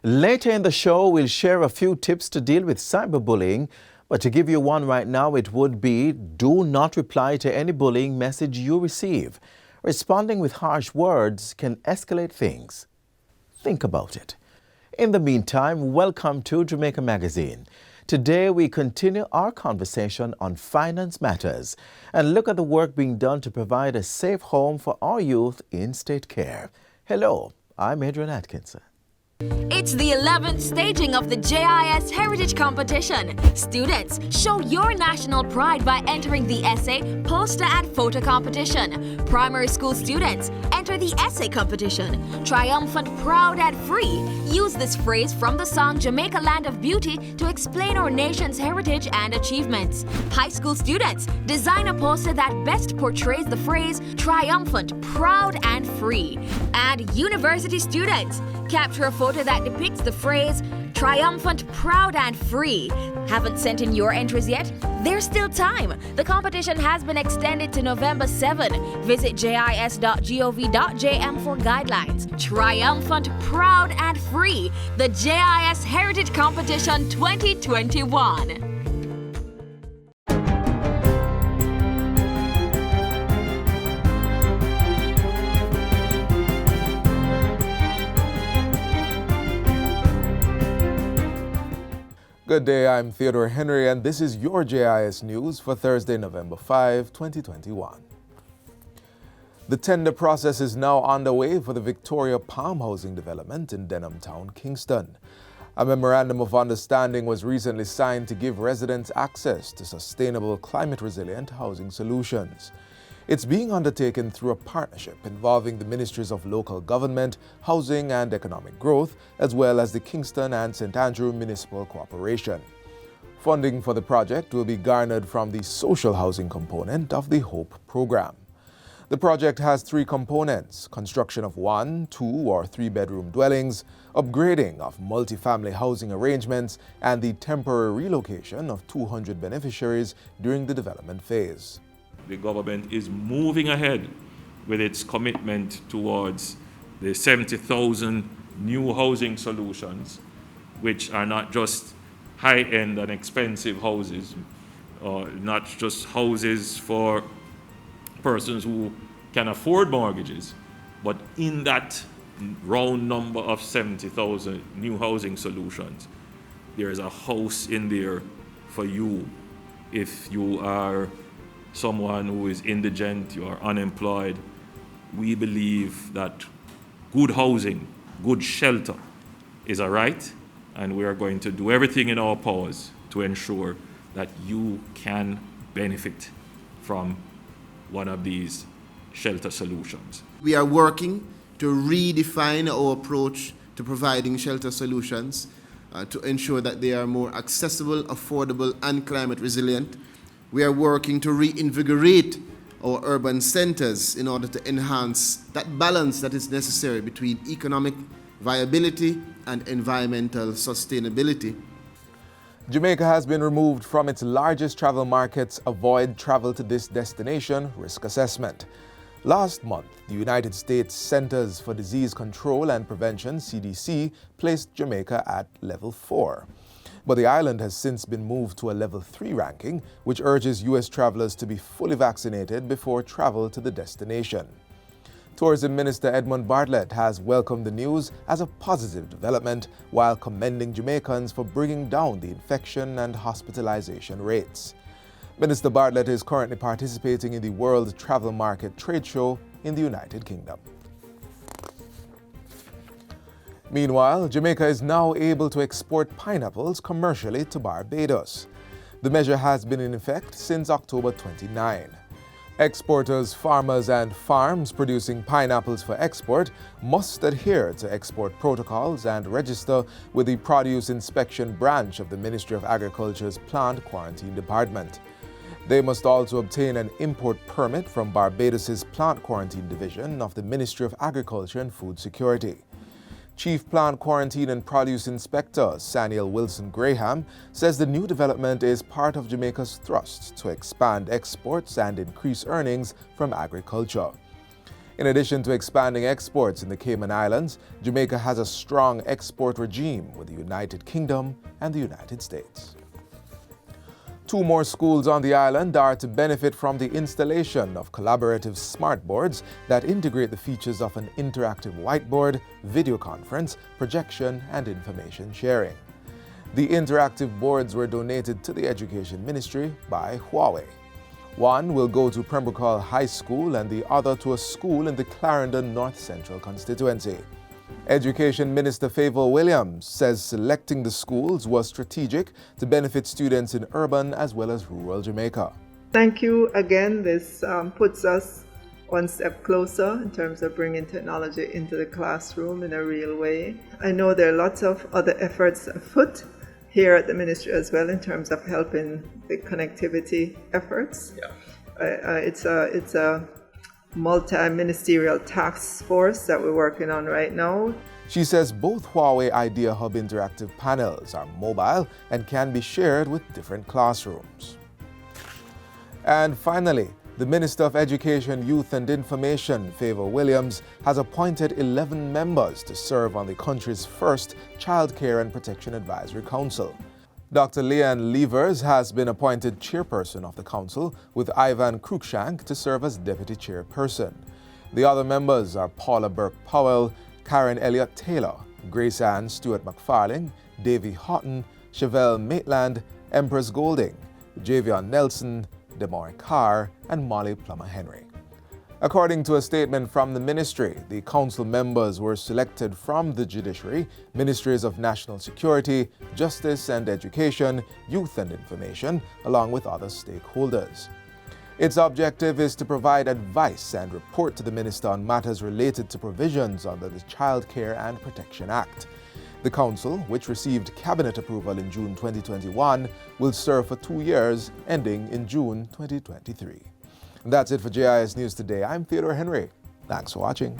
Later in the show, we'll share a few tips to deal with cyberbullying. But to give you one right now, it would be do not reply to any bullying message you receive. Responding with harsh words can escalate things. Think about it. In the meantime, welcome to Jamaica Magazine. Today, we continue our conversation on finance matters and look at the work being done to provide a safe home for our youth in state care. Hello, I'm Adrian Atkinson. It's the 11th staging of the JIS Heritage Competition. Students, show your national pride by entering the essay, poster and photo competition. Primary school students, enter the essay competition. Triumphant, proud and free. Use this phrase from the song Jamaica Land of Beauty to explain our nation's heritage and achievements. High school students, design a poster that best portrays the phrase triumphant, proud and free. And university students, capture a photo that depicts the phrase triumphant, proud and free. Haven't sent in your entries yet? There's still time. The competition has been extended to November 7. Visit jis.gov.jm for guidelines. Triumphant, proud and free. The JIS Heritage Competition 2021. Good day, I'm Theodore Henry, and this is your JIS News for Thursday, November 5, 2021. The tender process is now underway for the Victoria Palm Housing Development in Denham Town, Kingston. A memorandum of understanding was recently signed to give residents access to sustainable, climate-resilient housing solutions. It's being undertaken through a partnership involving the Ministries of Local Government, Housing and Economic Growth, as well as the Kingston and St. Andrew Municipal Corporation. Funding for the project will be garnered from the social housing component of the HOPE program. The project has three components: construction of 1, 2 or 3 bedroom dwellings, upgrading of multifamily housing arrangements, and the temporary relocation of 200 beneficiaries during the development phase. The government is moving ahead with its commitment towards the 70,000 new housing solutions, which are not just high-end and expensive houses, not just houses for persons who can afford mortgages, but in that round number of 70,000 new housing solutions, there is a house in there for you if you are someone who is indigent, you are unemployed. We believe that good housing, good shelter is a right, and we are going to do everything in our powers to ensure that you can benefit from one of these shelter solutions. We are working to redefine our approach to providing shelter solutions to ensure that they are more accessible, affordable, and climate resilient. We are working to reinvigorate our urban centers in order to enhance that balance that is necessary between economic viability and environmental sustainability. Jamaica has been removed from its largest travel market's Avoid Travel to This Destination risk assessment. Last month, the United States Centers for Disease Control and Prevention, CDC, placed Jamaica at level 4. But the island has since been moved to a level 3 ranking, which urges U.S. travelers to be fully vaccinated before travel to the destination. Tourism Minister Edmund Bartlett has welcomed the news as a positive development while commending Jamaicans for bringing down the infection and hospitalization rates. Minister Bartlett is currently participating in the World Travel Market Trade Show in the United Kingdom. Meanwhile, Jamaica is now able to export pineapples commercially to Barbados. The measure has been in effect since October 29. Exporters, farmers, and farms producing pineapples for export must adhere to export protocols and register with the Produce Inspection Branch of the Ministry of Agriculture's Plant Quarantine Department. They must also obtain an import permit from Barbados's Plant Quarantine Division of the Ministry of Agriculture and Food Security. Chief Plant Quarantine and Produce Inspector Saniel Wilson Graham says the new development is part of Jamaica's thrust to expand exports and increase earnings from agriculture. In addition to expanding exports in the Cayman Islands, Jamaica has a strong export regime with the United Kingdom and the United States. 2 more schools on the island are to benefit from the installation of collaborative smart boards that integrate the features of an interactive whiteboard, video conference, projection, and information sharing. The interactive boards were donated to the Education Ministry by Huawei. One will go to Pembroke Hall High School and the other to a school in the Clarendon North Central constituency. Education Minister Favour Williams says selecting the schools was strategic to benefit students in urban as well as rural Jamaica. Thank you again. This puts us one step closer in terms of bringing technology into the classroom in a real way. I know there are lots of other efforts afoot here at the ministry as well in terms of helping the connectivity efforts. It's a multi-ministerial task force that we're working on right now. She says both Huawei Idea Hub interactive panels are mobile and can be shared with different classrooms. And finally, the Minister of Education, Youth and Information, Favour Williams, has appointed 11 members to serve on the country's first Child Care and Protection Advisory Council. Dr. Leanne Levers has been appointed chairperson of the council, with Ivan Cruikshank to serve as deputy chairperson. The other members are Paula Burke-Powell, Karen Elliott-Taylor, Grace Ann Stewart-McFarling, Davy Houghton, Chevelle Maitland, Empress Golding, Javion Nelson, Demoy Carr, and Molly Plummer-Henry. According to a statement from the ministry, the council members were selected from the judiciary, ministries of national security, justice and education, youth and information, along with other stakeholders. Its objective is to provide advice and report to the minister on matters related to provisions under the Child Care and Protection Act. The council, which received cabinet approval in June 2021, will serve for 2 years, ending in June 2023. And that's it for JIS News Today. I'm Theodore Henry. Thanks for watching.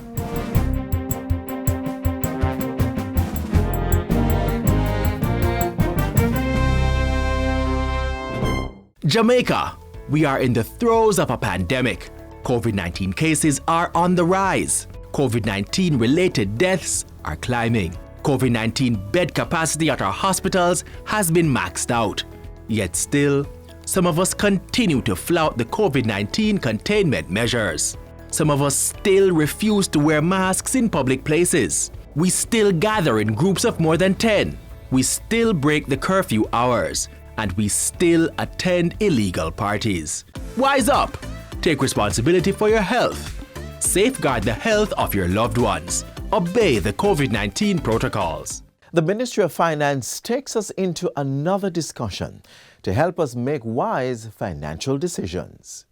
Jamaica, we are in the throes of a pandemic. COVID-19 cases are on the rise. COVID-19 related deaths are climbing. COVID-19 bed capacity at our hospitals has been maxed out. Yet still, some of us continue to flout the COVID-19 containment measures. Some of us still refuse to wear masks in public places. We still gather in groups of more than 10. We still break the curfew hours. And we still attend illegal parties. Wise up! Take responsibility for your health. Safeguard the health of your loved ones. Obey the COVID-19 protocols. The Ministry of Finance takes us into another discussion to help us make wise financial decisions.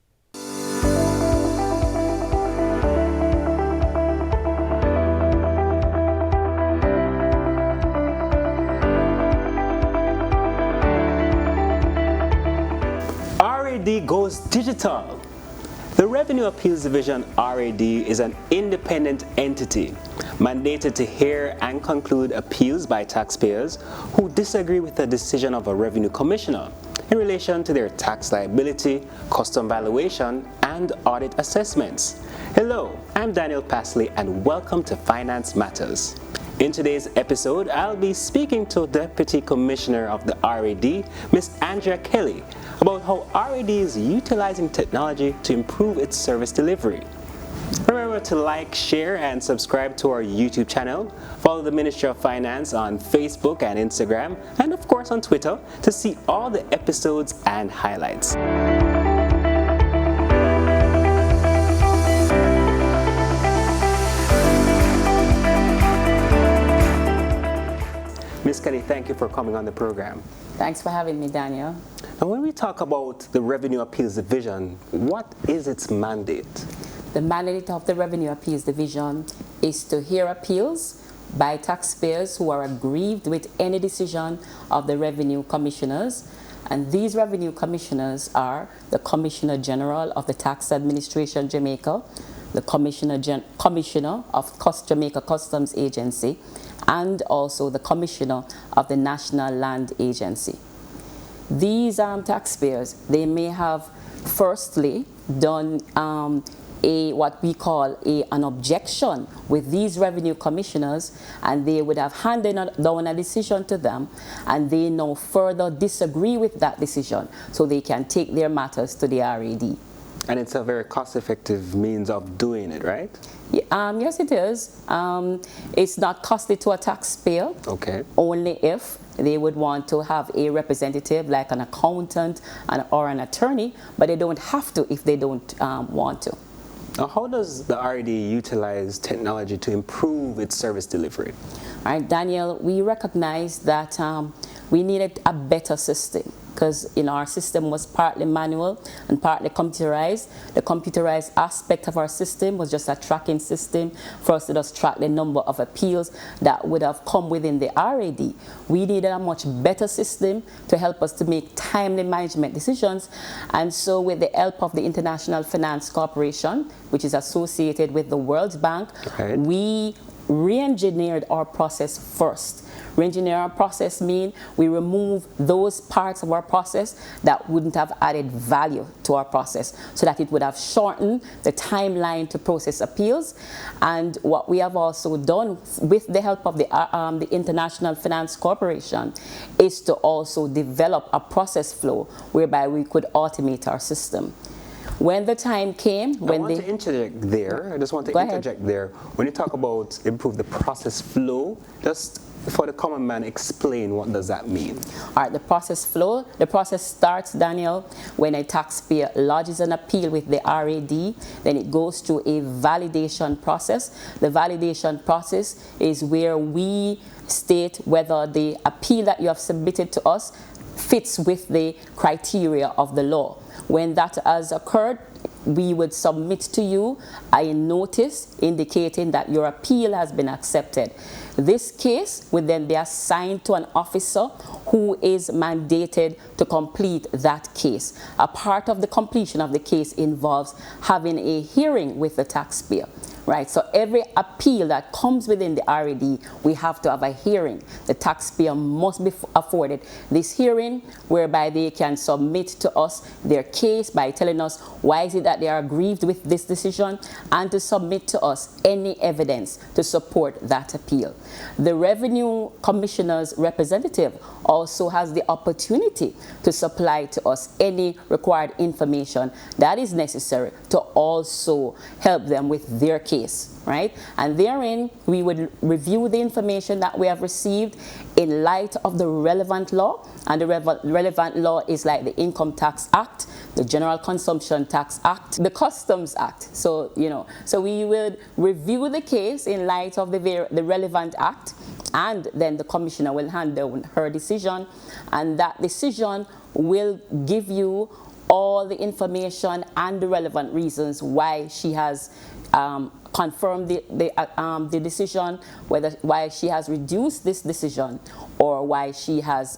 RAD goes digital. The Revenue Appeals Division RAD is an independent entity mandated to hear and conclude appeals by taxpayers who disagree with the decision of a revenue commissioner in relation to their tax liability, custom valuation, and audit assessments. Hello, I'm Daniel Pasley and welcome to Finance Matters. In today's episode, I'll be speaking to Deputy Commissioner of the RAD, Ms. Andrea Kelly, about how RAD is utilizing technology to improve its service delivery. Remember to like, share, and subscribe to our YouTube channel. Follow the Ministry of Finance on Facebook and Instagram, and of course on Twitter to see all the episodes and highlights. Ms. Kelly, thank you for coming on the program. Thanks for having me, Daniel. Now, when we talk about the Revenue Appeals Division, what is its mandate? The mandate of the Revenue Appeals Division is to hear appeals by taxpayers who are aggrieved with any decision of the revenue commissioners. And these revenue commissioners are the Commissioner General of the Tax Administration Jamaica, the Commissioner of Jamaica Customs Agency, and also the Commissioner of the National Land Agency. These taxpayers, they may have firstly done what we call an objection with these revenue commissioners, and they would have handed down a decision to them, and they now further disagree with that decision, so they can take their matters to the RAD. And it's a very cost-effective means of doing it, right? Yes, it is. It's not costly to a taxpayer. Okay. Only if they would want to have a representative like an accountant or an attorney, but they don't have to if they don't want to. Now, how does the RAD utilize technology to improve its service delivery? All right, Daniel, we recognize that we needed a better system, because our system was partly manual and partly computerized. The computerized aspect of our system was just a tracking system for us to just track the number of appeals that would have come within the RAD. We needed a much better system to help us to make timely management decisions, and so with the help of the International Finance Corporation, which is associated with the World Bank, right, we re-engineered our process first. Re-engineer our process means we remove those parts of our process that wouldn't have added value to our process, so that it would have shortened the timeline to process appeals. And what we have also done with the help of the International Finance Corporation is to also develop a process flow whereby we could automate our system. When the time came, I want to interject there. I just want to interject there. When you talk about improve the process flow, just for the common man, explain what does that mean? All right, the process flow. The process starts, Daniel, when a taxpayer lodges an appeal with the RAD, then it goes through a validation process. The validation process is where we state whether the appeal that you have submitted to us fits with the criteria of the law. When that has occurred, we would submit to you a notice indicating that your appeal has been accepted. This case would then be assigned to an officer who is mandated to complete that case. A part of the completion of the case involves having a hearing with the taxpayer. Right, so every appeal that comes within the RAD, we have to have a hearing. The taxpayer must be afforded this hearing, whereby they can submit to us their case by telling us why is it that they are aggrieved with this decision, and to submit to us any evidence to support that appeal. The Revenue Commissioner's representative also has the opportunity to supply to us any required information that is necessary to also help them with their case. Right? And therein, we would review the information that we have received in light of the relevant law. And the relevant law is like the Income Tax Act, the General Consumption Tax Act, the Customs Act. So, so we would review the case in light of the relevant act, and then the commissioner will hand down her decision, and that decision will give you all the information and the relevant reasons why she has confirmed the decision, why she has reduced this decision, or why she has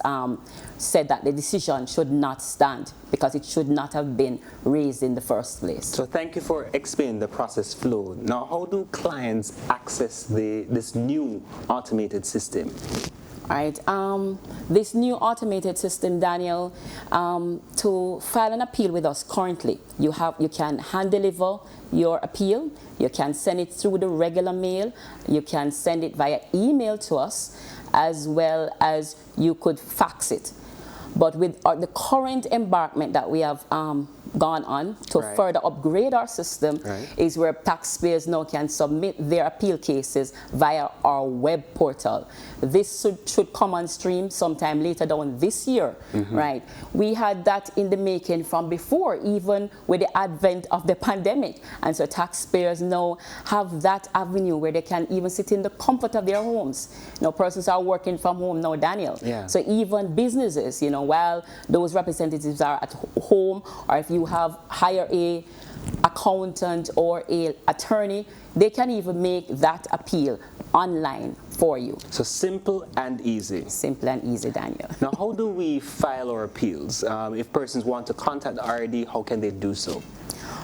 said that the decision should not stand because it should not have been raised in the first place. So thank you for explaining the process flow. Now, how do clients access this new automated system? All right, this new automated system, Daniel, to file an appeal with us currently, you can hand deliver your appeal, you can send it through the regular mail, you can send it via email to us, as well as you could fax it. But with the current embarkment that we have gone on to further upgrade our system is where taxpayers now can submit their appeal cases via our web portal. This should come on stream sometime later down this year, right? We had that in the making from before, even with the advent of the pandemic. And so taxpayers now have that avenue where they can even sit in the comfort of their homes. Persons are working from home now, Daniel. Yeah. So even businesses, while those representatives are at home, or if you hire a accountant or a attorney, they can even make that appeal online for you. So simple and easy. Simple and easy, Daniel. Now, how do we file our appeals? If persons want to contact the RAD, how can they do so?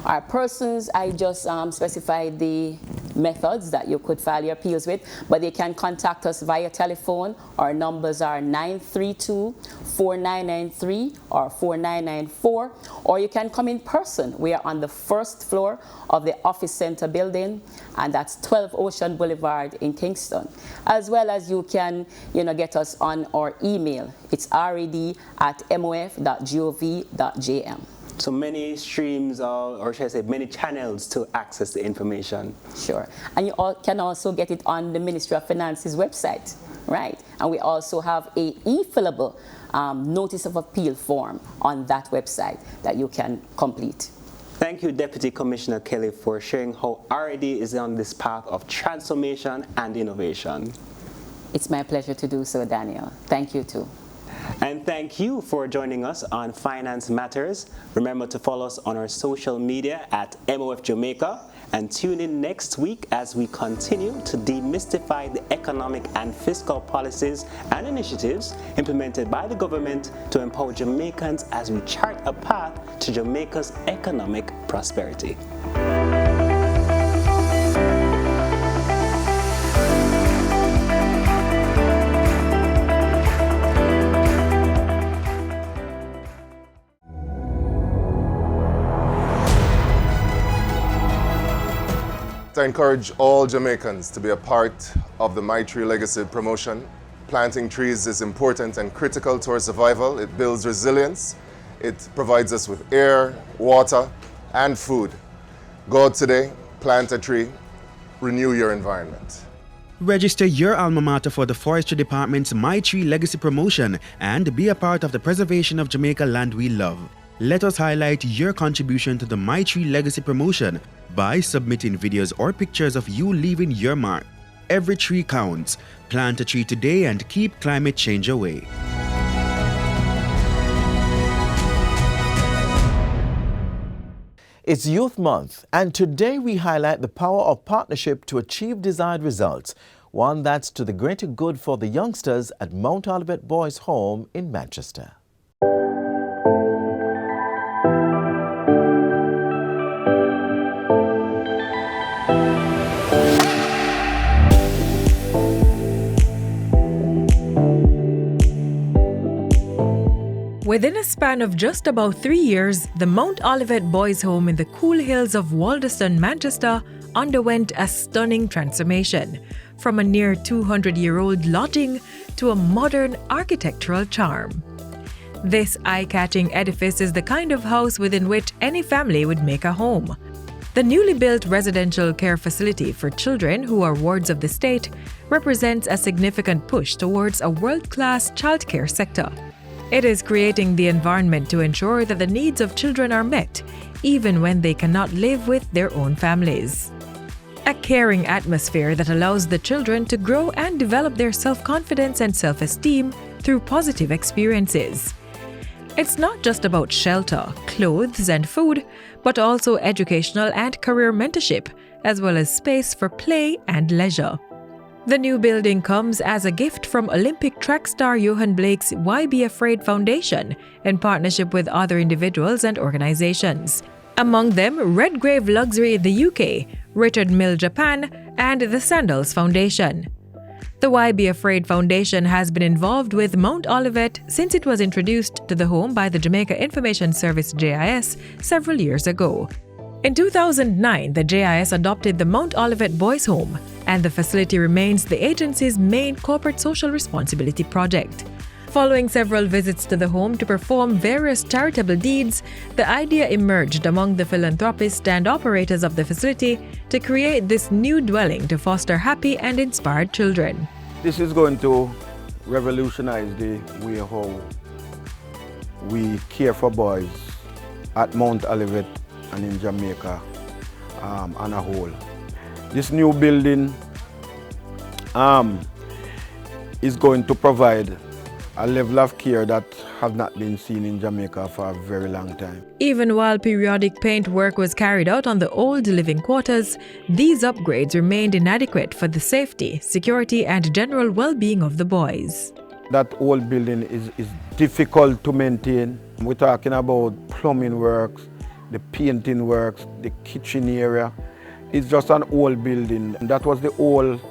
Our persons, I just specified the methods that you could file your appeals with, but they can contact us via telephone. Our numbers are 932-4993 or 4994, or you can come in person. We are on the first floor of the Office Center building, and that's 12 Ocean Boulevard in Kingston. As well as you can, get us on our email. It's rad@mof.gov.jm. So many streams, or should I say many channels to access the information. Sure. And you can also get it on the Ministry of Finance's website, right? And we also have a e-fillable notice of appeal form on that website that you can complete. Thank you, Deputy Commissioner Kelly, for sharing how RAD is on this path of transformation and innovation. It's my pleasure to do so, Daniel. Thank you, too. And thank you for joining us on Finance Matters. Remember to follow us on our social media at MOF Jamaica, and tune in next week as we continue to demystify the economic and fiscal policies and initiatives implemented by the government to empower Jamaicans as we chart a path to Jamaica's economic prosperity. I encourage all Jamaicans to be a part of the My Tree Legacy promotion. Planting trees is important and critical to our survival. It builds resilience. It provides us with air, water, and food. Go out today, plant a tree, renew your environment. Register your alma mater for the Forestry Department's My Tree Legacy promotion and be a part of the preservation of Jamaica land we love. Let us highlight your contribution to the My Tree Legacy promotion by submitting videos or pictures of you leaving your mark. Every tree counts. Plant a tree today and keep climate change away. It's Youth Month, and today we highlight the power of partnership to achieve desired results, one that's to the greater good for the youngsters at Mount Olivet Boys' Home in Manchester. Within a span of just about 3 years, the Mount Olivet Boys' Home in the cool hills of Walderston, Manchester, underwent a stunning transformation, from a near 200-year-old lodging to a modern architectural charm. This eye-catching edifice is the kind of house within which any family would make a home. The newly built residential care facility for children who are wards of the state represents a significant push towards a world-class childcare sector. It is creating the environment to ensure that the needs of children are met, even when they cannot live with their own families. A caring atmosphere that allows the children to grow and develop their self-confidence and self-esteem through positive experiences. It's not just about shelter, clothes, and food, but also educational and career mentorship, as well as space for play and leisure. The new building comes as a gift from Olympic track star Johan Blake's Why Be Afraid Foundation in partnership with other individuals and organizations. Among them, Redgrave Luxury in the UK, Richard Mille Japan, and the Sandals Foundation. The Why Be Afraid Foundation has been involved with Mount Olivet since it was introduced to the home by the Jamaica Information Service JIS several years ago. In 2009, the JIS adopted the Mount Olivet Boys' Home, and the facility remains the agency's main corporate social responsibility project. Following several visits to the home to perform various charitable deeds, the idea emerged among the philanthropists and operators of the facility to create this new dwelling to foster happy and inspired children. This is going to revolutionize the way how we care for boys at Mount Olivet and in Jamaica on a whole. This new building is going to provide a level of care that has not been seen in Jamaica for a very long time. Even while periodic paint work was carried out on the old living quarters, these upgrades remained inadequate for the safety, security, and general well-being of the boys. That old building is difficult to maintain. We're talking about plumbing works, the painting works, the kitchen area. It's just an old building. That was the old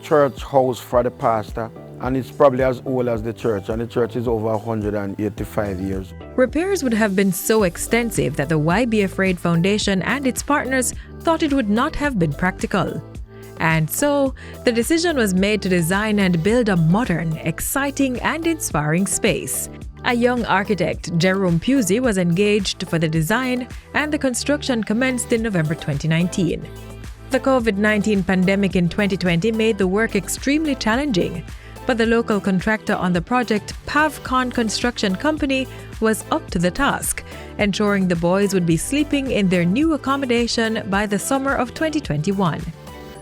church house for the pastor, and it's probably as old as the church, and the church is over 185 years. Repairs would have been so extensive that the Why Be Afraid Foundation and its partners thought it would not have been practical. And so, the decision was made to design and build a modern, exciting, and inspiring space. A young architect, Jerome Pusey, was engaged for the design, and the construction commenced in November 2019. The COVID-19 pandemic in 2020 made the work extremely challenging, but the local contractor on the project, Pavcon Construction Company, was up to the task, ensuring the boys would be sleeping in their new accommodation by the summer of 2021.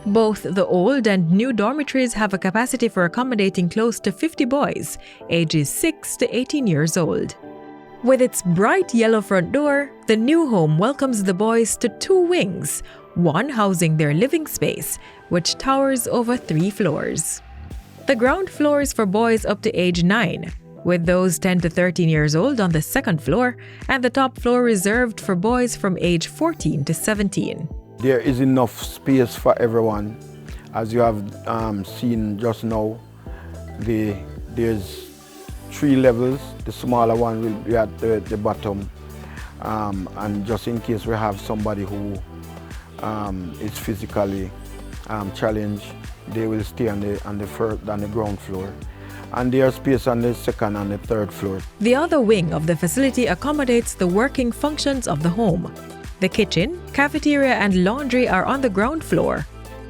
Both the old and new dormitories have a capacity for accommodating close to 50 boys, ages 6 to 18 years old. With its bright yellow front door, the new home welcomes the boys to 2 wings, one housing their living space, which towers over 3 floors. The ground floor is for boys up to age 9, with those 10 to 13 years old on the second floor, and the top floor reserved for boys from age 14 to 17. There is enough space for everyone. As you have seen just now, there's 3 levels. The smaller one will be at the bottom. And just in case we have somebody who is physically challenged, they will stay on the ground floor. And there's space on the second and the third floor. The other wing of the facility accommodates the working functions of the home. The kitchen, cafeteria, and laundry are on the ground floor.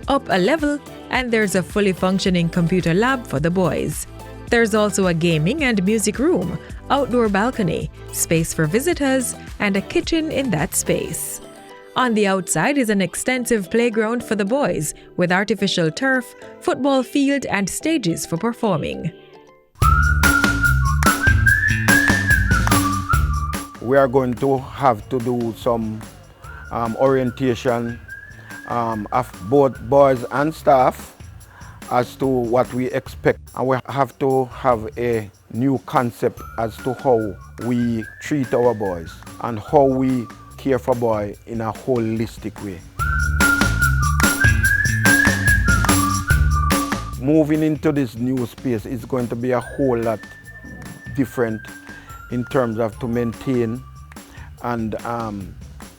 Up a level, and there's a fully functioning computer lab for the boys. There's also a gaming and music room, outdoor balcony, space for visitors, and a kitchen in that space. On the outside is an extensive playground for the boys, with artificial turf, football field, and stages for performing. We are going to have to do some orientation of both boys and staff as to what we expect. And we have to have a new concept as to how we treat our boys and how we care for boys in a holistic way. Moving into this new space is going to be a whole lot different in terms of to maintain and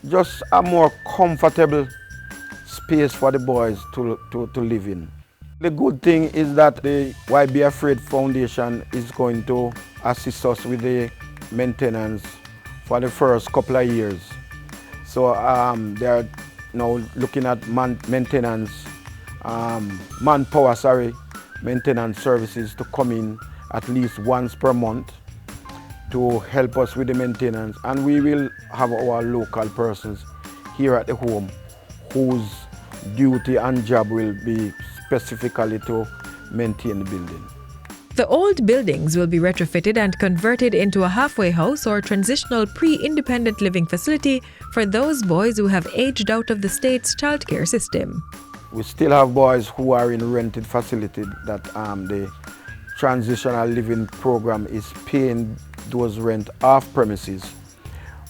just a more comfortable space for the boys to live in. The good thing is that the Why Be Afraid Foundation is going to assist us with the maintenance for the first couple of years. So they are now looking at maintenance services to come in at least once per month to help us with the maintenance, and we will have our local persons here at the home whose duty and job will be specifically to maintain the building. The old buildings will be retrofitted and converted into a halfway house or transitional pre-independent living facility for those boys who have aged out of the state's childcare system. We still have boys who are in rented facility that the transitional living program is paying those rent off premises,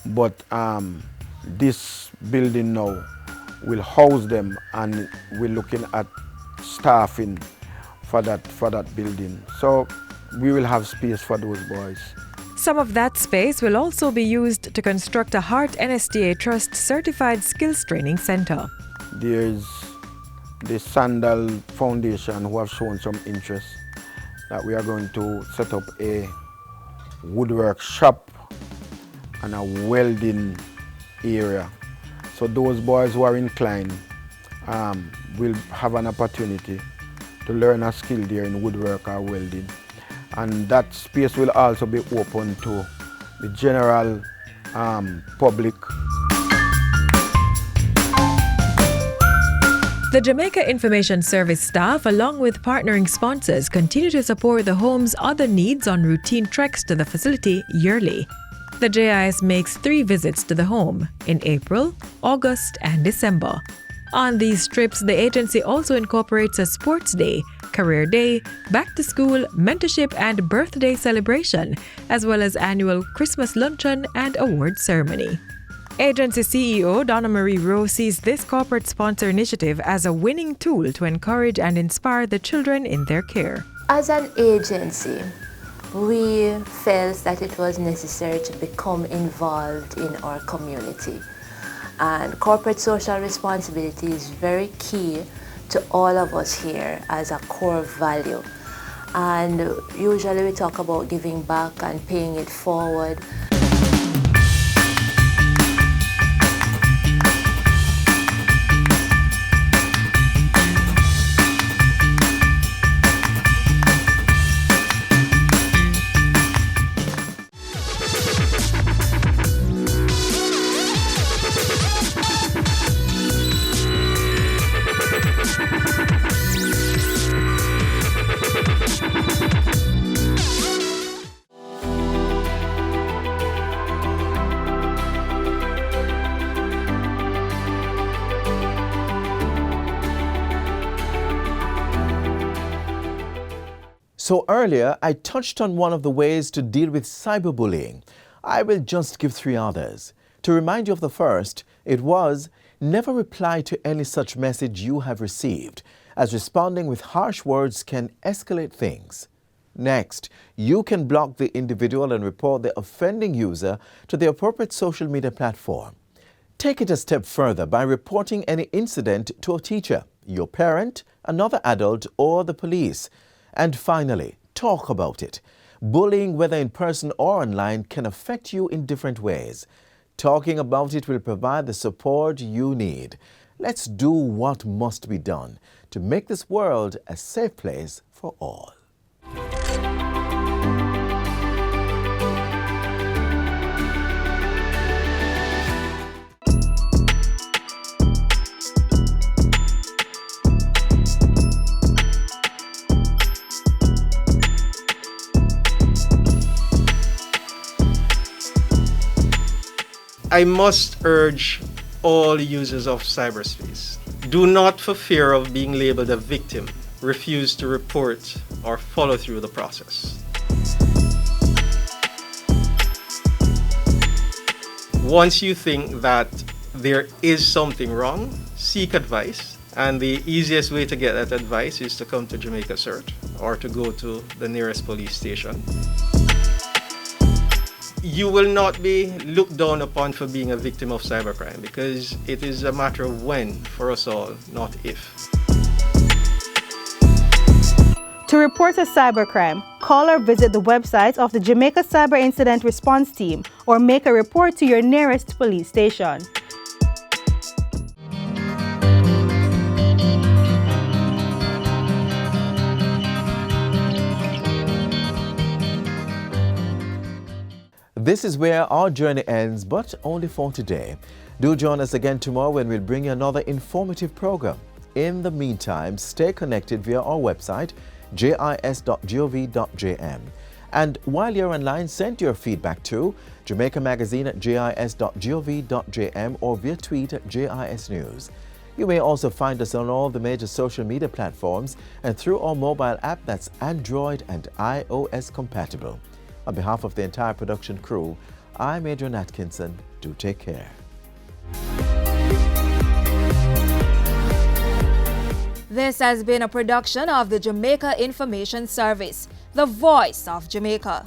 but this building now will house them, and we're looking at staffing for that building. So we will have space for those boys. Some of that space will also be used to construct a Heart NSTA Trust certified skills training center. There's the Sandal Foundation who have shown some interest that we are going to set up a woodwork shop and a welding area. So those boys who are inclined will have an opportunity to learn a skill there in woodwork or welding. And that space will also be open to the general public. The Jamaica Information Service staff, along with partnering sponsors, continue to support the home's other needs on routine treks to the facility yearly. The JIS makes 3 visits to the home in April, August, and December. On these trips, the agency also incorporates a sports day, career day, back to school, mentorship, and birthday celebration, as well as annual Christmas luncheon and award ceremony. Agency CEO Donna Marie Rowe sees this corporate sponsor initiative as a winning tool to encourage and inspire the children in their care. As an agency, we felt that it was necessary to become involved in our community. And corporate social responsibility is very key to all of us here as a core value. And usually we talk about giving back and paying it forward. So earlier, I touched on one of the ways to deal with cyberbullying. I will just give 3 others. To remind you of the first, it was never reply to any such message you have received, as responding with harsh words can escalate things. Next, you can block the individual and report the offending user to the appropriate social media platform. Take it a step further by reporting any incident to a teacher, your parent, another adult, or the police. And finally, talk about it. Bullying, whether in person or online, can affect you in different ways. Talking about it will provide the support you need. Let's do what must be done to make this world a safe place for all. I must urge all users of cyberspace, do not, for fear of being labeled a victim, refuse to report or follow through the process. Once you think that there is something wrong, seek advice. And the easiest way to get that advice is to come to Jamaica CERT or to go to the nearest police station. You will not be looked down upon for being a victim of cybercrime because it is a matter of when for us all, not if. To report a cybercrime, call or visit the website of the Jamaica Cyber Incident Response Team or make a report to your nearest police station. This is where our journey ends, but only for today. Do join us again tomorrow when we'll bring you another informative program. In the meantime, stay connected via our website, jis.gov.jm. And while you're online, send your feedback to Jamaica Magazine@jis.gov.jm or via tweet at JIS News. You may also find us on all the major social media platforms and through our mobile app that's Android and iOS compatible. On behalf of the entire production crew, I'm Adrian Atkinson. Do take care. This has been a production of the Jamaica Information Service, the voice of Jamaica.